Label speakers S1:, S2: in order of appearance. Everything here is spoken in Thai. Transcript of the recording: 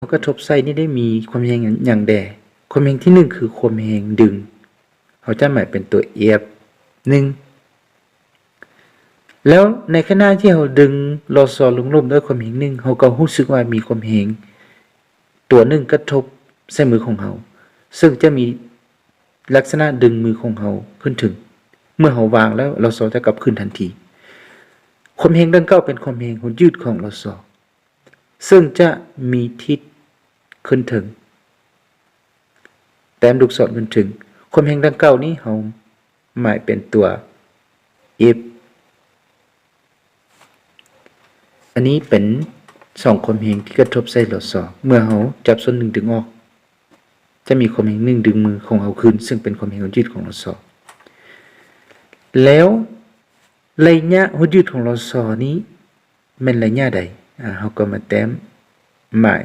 S1: กระทบไส้นี่ได้มีความแรงอย่างแดความแรงที่1คือความแรงดึงเขาจะหมายเป็นตัว F 1แล้วในขณะที่เราดึงลอซอลงล่มด้วยความแรง1เราก็รู้สึกว่ามีความแรงตัวหนึ่งกระทบใส่มือของเราซึ่งจะมีลักษณะดึงมือของเราขึ้นถึงเมื่อเราวางแล้วลอซอจะกลับขึ้นทันทีความแรงดังกล่าวเป็นความแรงหดยืดของลอซอซึ่งจะมีทิศขึ้นถึงแต้มลูกศรขึ้นถึงความแรงดังกล่าวนี้เราหมายเป็นตัว F อันนี้เป็น2ความแรงที่กระทบใส่ลอซอเมื่อเราจับส่วนหนึ่งดึงออกจะมีความแรง1ดึงมือของเราขึ้นซึ่งเป็นความแรงหดยืดของลอซอแล้วระยะหดยืดของลอซอนี้เป็นระยะใดเราก็มาแต้มหมาย